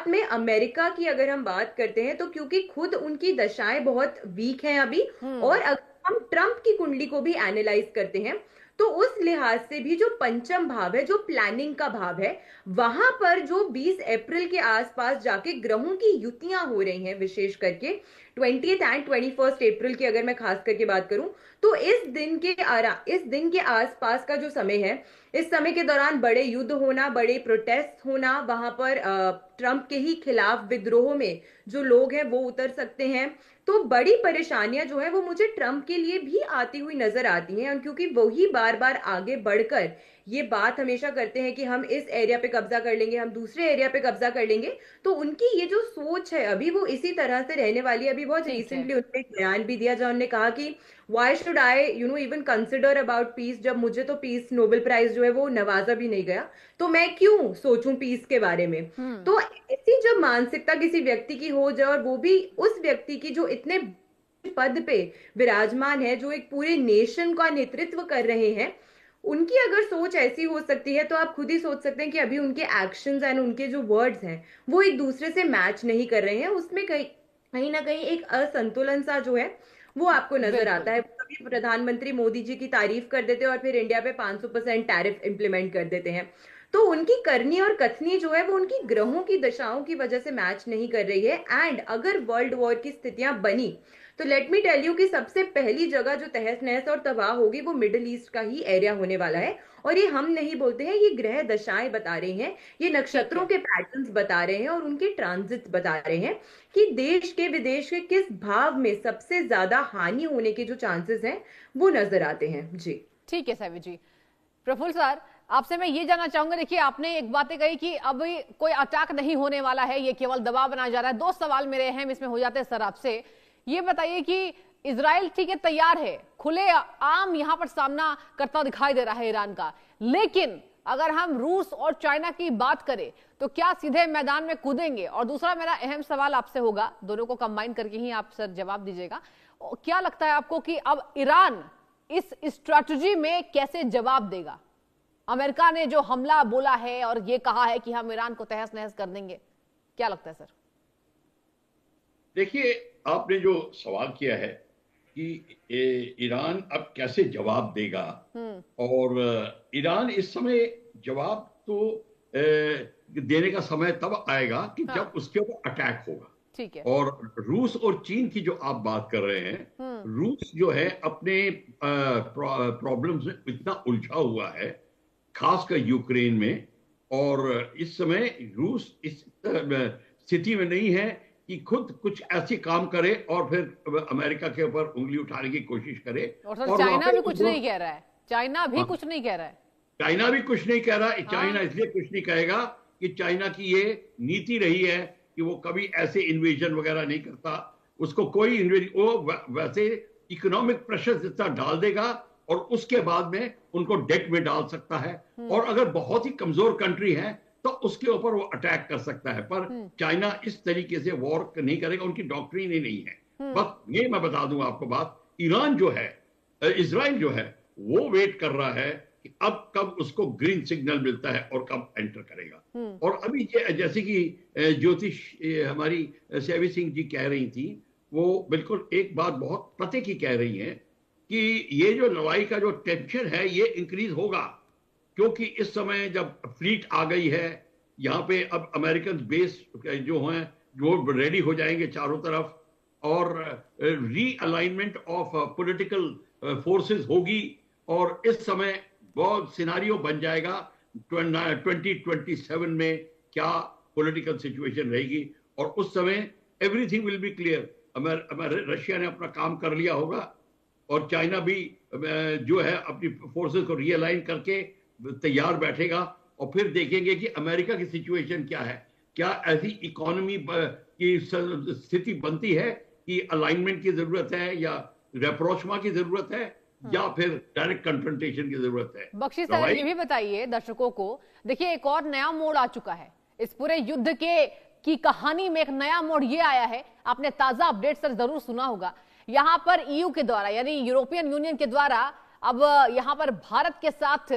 साथ में अमेरिका की अगर हम बात करते हैं तो क्योंकि खुद उनकी दशाएं बहुत वीक हैं अभी, हम्म। और अगर हम ट्रम्प की कुंडली को भी एनालाइज करते हैं तो उस लिहाज से भी जो पंचम भाव है, जो प्लानिंग का भाव है, वहां पर जो 20 अप्रैल के आसपास जाके ग्रहों की युतियां हो रही हैं, विशेष करके 20th एंड 21st अप्रैल की अगर मैं खास करके बात करूं, तो इस दिन के आसपास का जो समय है, इस समय के दौरान बड़े युद्ध होना, बड़े प्रोटेस्ट होना, वहां पर ट्रंप के ही खिलाफ विद्रोह में जो लोग हैं वो उतर सकते हैं। तो बड़ी परेशानियां जो है वो मुझे ट्रंप के लिए भी आती हुई नजर आती हैं, क्योंकि वही बार बार आगे बढ़कर ये बात हमेशा करते हैं कि हम इस एरिया पे कब्जा कर लेंगे, हम दूसरे एरिया पे कब्जा कर लेंगे। तो उनकी ये जो सोच है अभी वो इसी तरह से रहने वाली है। अभी बहुत ठीक है। रिसेंटली उन्होंने एक बयान भी दिया जहां उन्होंने कहा कि why should I even consider about piece, जब मुझे तो पीस नोबेल प्राइज जो है वो नवाजा भी नहीं गया, तो मैं क्यों सोचूं पीस के बारे में। हम्म। तो ऐसी जब मानसिकता किसी व्यक्ति की हो जाए, और वो भी उस व्यक्ति की जो इतने पद पे विराजमान है, जो एक पूरे नेशन का नेतृत्व कर रहे हैं, उनकी अगर सोच ऐसी हो सकती है, तो आप खुद ही सोच सकते हैं कि अभी उनके एक्शंस एंड उनके जो वर्ड्स हैं वो एक दूसरे से मैच नहीं कर रहे हैं। उसमें कहीं कहीं ना कहीं एक असंतुलन सा जो है वो आपको नजर बिल्कुल। आता है। कभी प्रधानमंत्री मोदी जी की तारीफ कर देते हैं और फिर इंडिया पे 500% टैरिफ इंप्लीमेंट कर देते हैं। तो उनकी करनी और कथनी जो है वो उनकी ग्रहों की दशाओं की वजह से मैच नहीं कर रही है। एंड अगर वर्ल्ड वॉर की स्थितियां बनी तो लेट मी टेल यू कि सबसे पहली जगह जो तहस नहस और तबाह होगी वो मिडिल ईस्ट का ही एरिया होने वाला है। और ये हम नहीं बोलते हैं, ये ग्रह दशाएं बता रही हैं, ये ठीक नक्षत्रों है। के पैटर्न्स बता रहे हैं और उनके ट्रांजिट बता रहे हैं कि देश के विदेश के किस भाव में सबसे ज्यादा हानि होने के जो चांसेस हैं वो नजर आते हैं जी। ठीक है सैवी जी। प्रफुल्ल सर, आपसे मैं ये जानना चाहूंगा, देखिए आपने एक बातें कही कि अभी कोई अटैक नहीं होने वाला है, ये केवल दबाव बनाया जा रहा है। दो सवाल मेरे अहम इसमें हो जाते हैं सर आपसे। ये बताइए कि इजराइल ठीक है तैयार है, खुले आम यहां पर सामना करता दिखाई दे रहा है ईरान का, लेकिन अगर हम रूस और चाइना की बात करें तो क्या सीधे मैदान में कूदेंगे? और दूसरा मेरा अहम सवाल आपसे होगा, दोनों को कंबाइन करके ही आप सर जवाब दीजिएगा, क्या लगता है आपको कि अब ईरान इस स्ट्रैटेजी में कैसे जवाब देगा? अमेरिका ने जो हमला बोला है और ये कहा है कि हम ईरान को तहस नहस कर देंगे, क्या लगता है सर? देखिए, आपने जो सवाल किया है कि ईरान अब कैसे जवाब देगा, हम्म। और ईरान इस समय जवाब तो देने का समय तब आएगा कि हाँ। जब उसके ऊपर अटैक होगा। ठीक है। और रूस और चीन की जो आप बात कर रहे हैं, हम्म। रूस जो है अपने प्रॉब्लम्स में इतना उलझा हुआ है, खासकर यूक्रेन में। और इस समय रूस इस स्थिति में नहीं है कि खुद कुछ ऐसे काम करे और फिर अमेरिका के ऊपर उंगली उठाने की कोशिश करे। और सर और वहां चाइना पे भी कुछ नहीं कह रहा है, चाइना भी कुछ नहीं कह रहा है। चाइना भी कुछ नहीं कह रहा। चाइना हाँ। इसलिए कुछ नहीं कहेगा कि चाइना की ये नीति रही है कि वो कभी ऐसे इन्वेजन वगैरह नहीं करता। उसको कोई इन्वेजन, वो वैसे इकोनॉमिक प्रेशर इतना डाल देगा और उसके बाद में उनको डेट में डाल सकता है। और अगर बहुत ही कमजोर कंट्री है तो उसके ऊपर वो अटैक कर सकता है। पर चाइना इस तरीके से वॉर नहीं करेगा, उनकी डॉक्ट्रिन ही नहीं है। बस ये मैं बता दूं आपको बात, ईरान जो है, इजराइल जो है, वो वेट कर रहा है कि अब कब उसको ग्रीन सिग्नल मिलता है और कब एंटर करेगा। और अभी जैसे कि ज्योतिष हमारी सैवी सिंह जी कह रही थी, वो बिल्कुल एक बात बहुत पते की कह रही हैं कि ये जो लड़ाई का जो टेंशन है ये इंक्रीज होगा, क्योंकि इस समय जब फ्लीट आ गई है यहाँ पे, अब अमेरिकन बेस जो हैं जो रेडी हो जाएंगे चारों तरफ, और रीअलाइनमेंट ऑफ पॉलिटिकल फोर्सेस होगी। और इस समय बहुत सिनारियो बन जाएगा 2027 में क्या पॉलिटिकल सिचुएशन रहेगी। और उस समय everything will be clear. Russia ने अपना काम कर लिया होगा और चाइना भी जो है अपनी फोर्सेस को रीअलाइन करके तैयार बैठेगा। और फिर देखेंगे कि अमेरिका की सिचुएशन क्या है, क्या ऐसी इकोनॉमी की स्थिति बनती है कि अलाइनमेंट की जरूरत है, या रेप्रोचमा की जरूरत है, या फिर डायरेक्ट कन्फ्रंटेशन की जरूरत है। बख्शी साहब ये भी बताइए दर्शकों को, देखिए एक और नया मोड़ आ चुका है इस पूरे युद्ध के की कहानी में। एक नया मोड़ ये आया है, आपने ताजा अपडेट सर जरूर सुना होगा, यहां पर ईयू के द्वारा यानी यूरोपियन यूनियन के द्वारा अब यहां पर भारत के साथ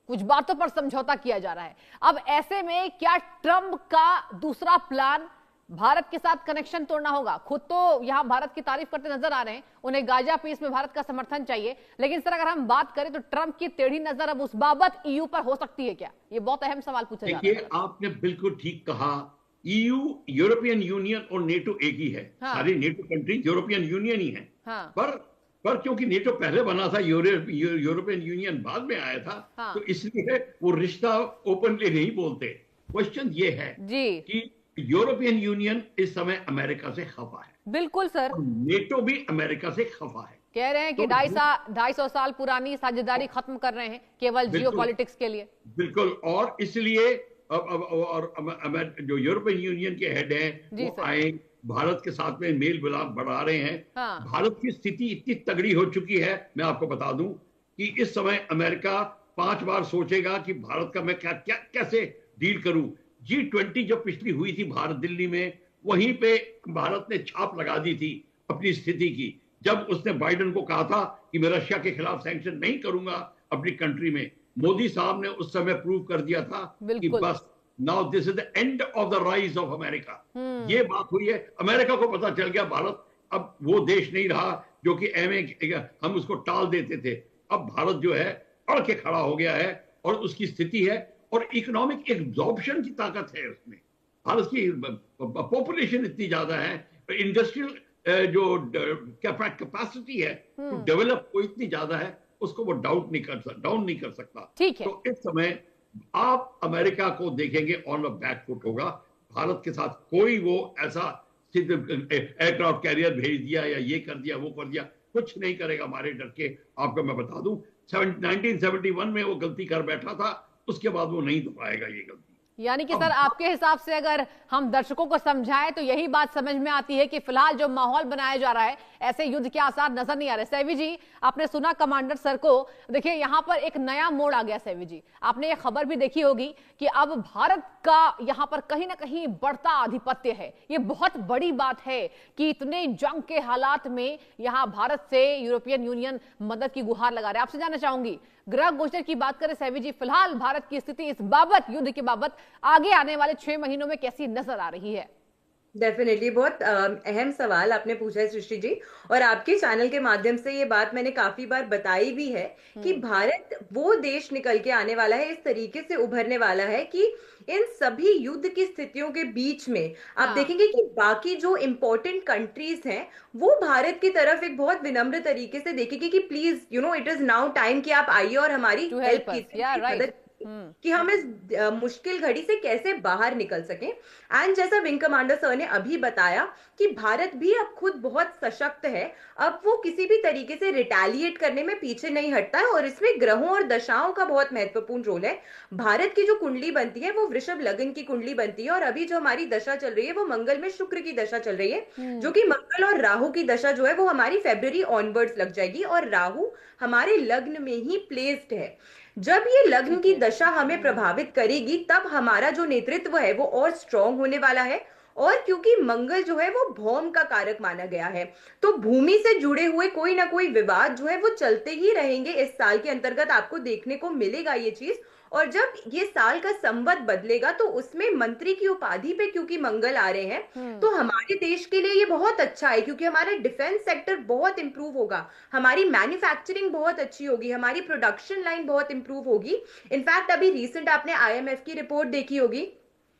कुछ बातों पर समझौता किया जा रहा है। अब ऐसे में क्या ट्रंप का दूसरा प्लान भारत के साथ कनेक्शन तोड़ना होगा? खुद तो यहां भारत की तारीफ करते नजर आ रहे हैं, उन्हें गाजा पीस में भारत का समर्थन चाहिए, लेकिन सर अगर हम बात करें तो ट्रंप की टेढ़ी नजर अब उस बाबत ईयू पर हो सकती है क्या? ये बहुत अहम सवाल पूछा जा रहा है। देखिए, आपने बिल्कुल ठीक कहा। यूयू, यूरोपियन यूनियन और नेटो एक ही है। हाँ। सारी नेटो कंट्री यूरोपियन यूनियन ही है। हाँ। पर क्योंकि नेटो पहले बना था, यूरोपियन यूनियन बाद में आया था, हाँ। तो इसलिए वो रिश्ता ओपनली नहीं बोलते। क्वेश्चन ये है जी कि यूरोपियन यूनियन इस समय अमेरिका से खफा है, बिल्कुल सर, और नेटो भी अमेरिका से खफा है। कह रहे हैं कि तो 250 साल पुरानी साझेदारी खत्म कर रहे हैं केवल बिल्कुल। जियोपॉलिटिक्स के लिए। बिल्कुल, और इसलिए जो यूरोपियन यूनियन के हेड हैं जी वो सर। आए, भारत के साथ में मेल मिलाप बढ़ा रहे हैं। हाँ। भारत की स्थिति इतनी तगड़ी हो चुकी है, मैं आपको बता दूं कि इस समय अमेरिका 5 बार सोचेगा कि भारत का मैं कैसे डील करूं। G20 जब पिछली हुई थी भारत दिल्ली में, वहीं पे भारत ने छाप लगा दी थी अपनी स्थिति की, जब उसने बाइडेन को कहा था कि मैं रशिया के खिलाफ सैंक्शन नहीं करूंगा अपनी कंट्री में। मोदी साहब ने उस समय प्रूव कर दिया था कि बस now this is the end of the rise of America. ये बात हुई है, अमेरिका को पता चल गया भारत अब वो देश नहीं रहा जो कि हम उसको टाल देते थे। अब भारत जो है अड़ के खड़ा हो गया है, और उसकी स्थिति है, और इकोनॉमिक एब्जॉर्प्शन की ताकत है उसमें। भारत की पॉपुलेशन इतनी ज्यादा है, इंडस्ट्रियल जो कैपेसिटी है टू डेवलप वो इतनी ज्यादा है, उसको वो डाउन नहीं कर सकता। ठीक है। तो इस समय आप अमेरिका को देखेंगे ऑन द बैक फुट होगा। भारत के साथ कोई वो ऐसा एयरक्राफ्ट कैरियर भेज दिया या ये कर दिया वो कर दिया, कुछ नहीं करेगा हमारे डर के। आपको मैं बता दूं 1971 में वो गलती कर बैठा था, उसके बाद वो नहीं दोहराएगा ये गलती। यानी कि सर आपके हिसाब से अगर हम दर्शकों को समझाएं तो यही बात समझ में आती है कि फिलहाल जो माहौल बनाया जा रहा है ऐसे युद्ध के आसार नजर नहीं आ रहे। सैवी जी, आपने सुना कमांडर सर को, देखिए यहां पर एक नया मोड़ आ गया। सैवी जी, आपने ये खबर भी देखी होगी कि अब भारत का यहां पर कहीं ना कहीं बढ़ता आधिपत्य है। ये बहुत बड़ी बात है कि इतने जंग के हालात में यहां भारत से यूरोपियन यूनियन मदद की गुहार लगा रहे हैं। आपसे जानना चाहूंगी, गृह गोचर की बात करें सैवी जी, फिलहाल भारत की स्थिति इस बाबत, युद्ध के बाबत आगे आने वाले 6 महीनों में कैसी नजर आ रही है? डेफिनेटली बहुत अहम सवाल आपने पूछा है सृष्टि जी, और आपके चैनल के माध्यम से ये बात मैंने काफी बार बताई भी है कि भारत वो देश निकल के आने वाला है, इस तरीके से उभरने वाला है कि इन सभी युद्ध की स्थितियों के बीच में आप देखेंगे कि बाकी जो इंपॉर्टेंट कंट्रीज हैं वो भारत की तरफ एक बहुत विनम्र तरीके से देखेंगे कि please it is now time कि आप आइए और हमारी हेल्प कीजिए कि हम इस मुश्किल घड़ी से कैसे बाहर निकल सकें। एंड जैसा विंग कमांडर सर ने अभी बताया कि भारत भी अब खुद बहुत सशक्त है, अब वो किसी भी तरीके से रिटेलिएट करने में पीछे नहीं हटता है, और इसमें ग्रहों और दशाओं का बहुत महत्वपूर्ण रोल है। भारत की जो कुंडली बनती है वो वृषभ लग्न की कुंडली बनती है, और अभी जो हमारी दशा चल रही है वो मंगल में शुक्र की दशा चल रही है, जो कि मंगल और राहु की दशा जो है वो हमारी फरवरी ऑनवर्ड्स लग जाएगी, और राहु हमारे लग्न में ही प्लेस्ड है। जब ये लग्न की दशा हमें प्रभावित करेगी तब हमारा जो नेतृत्व है वो और स्ट्रांग होने वाला है, और क्योंकि मंगल जो है वो भौम का कारक माना गया है, तो भूमि से जुड़े हुए कोई ना कोई विवाद जो है वो चलते ही रहेंगे। इस साल के अंतर्गत आपको देखने को मिलेगा ये चीज, और जब ये साल का संवत बदलेगा तो उसमें मंत्री की उपाधि पे क्योंकि मंगल आ रहे हैं, तो हमारे देश के लिए ये बहुत अच्छा है, क्योंकि हमारा डिफेंस सेक्टर बहुत इंप्रूव होगा, हमारी मैन्युफैक्चरिंग बहुत अच्छी होगी, हमारी प्रोडक्शन लाइन बहुत इंप्रूव होगी। इनफैक्ट अभी रिसेंट आपने IMF की रिपोर्ट देखी होगी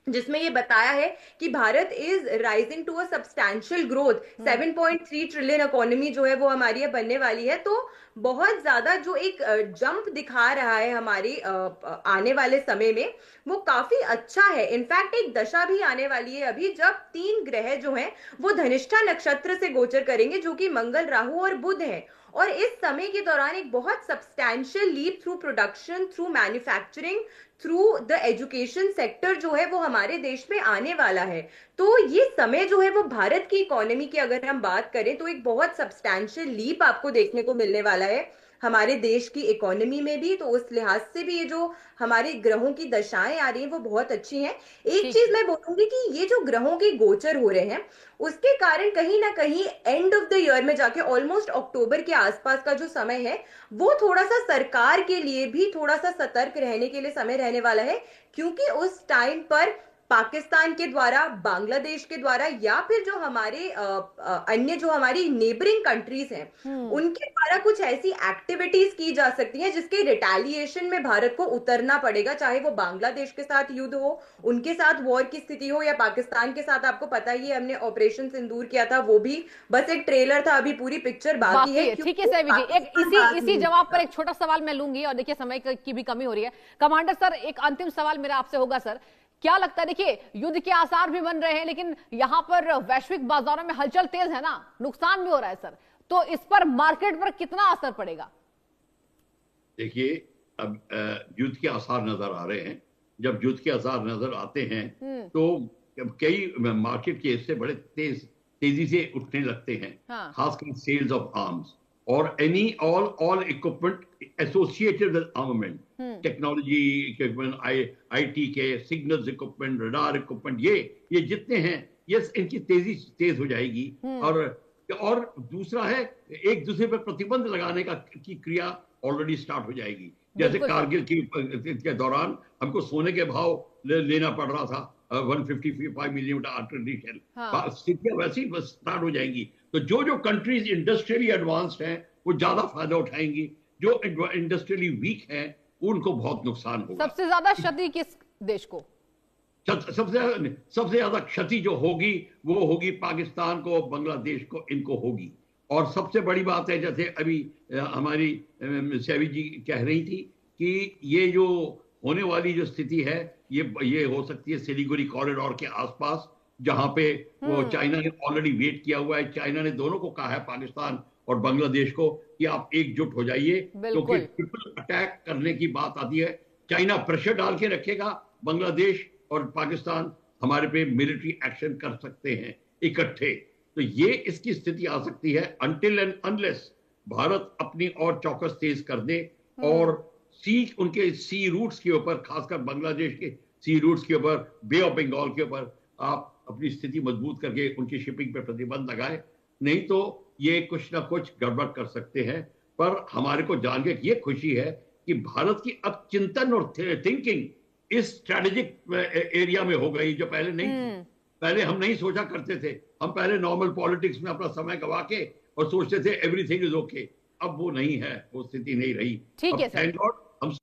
जिसमें ये बताया है कि Bharat is rising to a substantial growth, 7.3 trillion economy जो है वो हमारी बनने वाली है। तो बहुत ज्यादा जो एक जंप दिखा रहा है हमारी आने वाले समय में, वो काफी अच्छा है। इनफैक्ट एक दशा भी आने वाली है अभी, जब 3 ग्रह जो हैं वो धनिष्ठा नक्षत्र से गोचर करेंगे, जो कि मंगल, राहु और बुध है, और इस समय के दौरान एक बहुत substantial leap through production, through manufacturing, through the education sector जो है वो हमारे देश में आने वाला है। तो ये समय जो है वो भारत की इकोनॉमी की अगर हम बात करें तो एक बहुत सब्सटैंशियल लीप आपको देखने को मिलने वाला है। हमारे देश की इकोनॉमी में भी, तो उस लिहाज से भी ये जो हमारे ग्रहों की दशाएं आ रही हैं वो बहुत अच्छी हैं। एक ठीक। चीज मैं बोलूंगी कि ये जो ग्रहों के गोचर हो रहे हैं उसके कारण कहीं ना कहीं एंड ऑफ द ईयर में जाके ऑलमोस्ट अक्टूबर के आसपास का जो समय है वो थोड़ा सा सरकार के लिए भी थोड़ा सा सतर्क रहने के लिए समय रहने वाला है, क्योंकि उस टाइम पर पाकिस्तान के द्वारा, बांग्लादेश के द्वारा, या फिर जो हमारे अन्य जो हमारी नेबरिंग कंट्रीज हैं उनके द्वारा कुछ ऐसी एक्टिविटीज की जा सकती हैं जिसके रिटेलिएशन में भारत को उतरना पड़ेगा, चाहे वो बांग्लादेश के साथ युद्ध हो, उनके साथ वॉर की स्थिति हो, या पाकिस्तान के साथ। आपको पता ही है हमने ऑपरेशन सिंदूर किया था, वो भी बस एक ट्रेलर था, अभी पूरी पिक्चर बाकी है। ठीक है सैवी जी, एक इसी जवाब पर एक छोटा सवाल मैं लूंगी, और देखिए समय की भी कमी हो रही है। कमांडर सर, एक अंतिम सवाल मेरा आपसे होगा सर, क्या लगता है, देखिए युद्ध के आसार भी बन रहे हैं लेकिन यहां पर वैश्विक बाजारों में हलचल तेज है ना, नुकसान भी हो रहा है सर, तो इस पर मार्केट पर कितना असर पड़ेगा? देखिए, अब युद्ध के आसार नजर आ रहे हैं। जब युद्ध के आसार नजर आते हैं तो कई मार्केट के हिस्से बड़े तेजी से उठने लगते हैं। हाँ। खासकर सेल्स ऑफ आर्म्स और any all equipment associated with armament, technology equipment, IT के सिग्नल्स इक्विपमेंट, रडार इक्विपमेंट, ये जितने हैं, ये इनकी तेज हो जाएगी। और दूसरा है, एक दूसरे पर प्रतिबंध लगाने की क्रिया ऑलरेडी स्टार्ट हो जाएगी। जैसे कारगिल के दौरान हमको सोने के भाव लेना पड़ रहा था, 155 मिलीमीटर आर्टिलरी शेल। स्थितियां वैसी स्टार्ट हो जाएंगी। तो जो कंट्रीज इंडस्ट्रियली एडवांस्ड हैं वो ज्यादा फायदा उठाएंगी, जो इंडस्ट्रियली वीक हैं उनको बहुत नुकसान होगा। सबसे ज्यादा क्षति किस देश को? सबसे ज्यादा क्षति जो होगी वो होगी पाकिस्तान को, बांग्लादेश को, इनको होगी। और सबसे बड़ी बात है, जैसे अभी हमारी सैवी जी कह रही थी कि ये जो होने वाली जो स्थिति है ये हो सकती है सिलीगुड़ी कॉरिडोर के आसपास, जहां पे वो चाइना ने ऑलरेडी वेट किया हुआ है। चाइना ने दोनों को कहा है, पाकिस्तान और बांग्लादेश को, कि आप एकजुट हो जाइए, क्योंकि ट्रिपल अटैक करने की बात आती है। चाइना प्रेशर डाल के रखेगा, बांग्लादेश और पाकिस्तान हमारे पे मिलिट्री एक्शन कर सकते हैं इकट्ठे। तो ये इसकी स्थिति आ सकती है अनटिल एंड अनलेस भारत अपनी और चौकस तेज कर दे और उनके सी रूट्स के ऊपर, खासकर बांग्लादेश के सी रूट्स के ऊपर, बे ऑफ बंगाल के ऊपर आप अपनी स्थिति मजबूत करके उनकी शिपिंग पर प्रतिबंध लगाए। नहीं तो ये कुछ ना कुछ गड़बड़ कर सकते हैं। पर हमारे को जान के ये खुशी है कि भारत की अब चिंतन और थिंकिंग इस स्ट्रेटेजिक एरिया में हो गई, जो पहले नहीं थी। पहले हम नहीं सोचा करते थे, हम पहले नॉर्मल पॉलिटिक्स में अपना समय गवा के और सोचते थे एवरीथिंग इज ओके। अब वो नहीं है, वो स्थिति नहीं रही। ठीक है सर। Thank God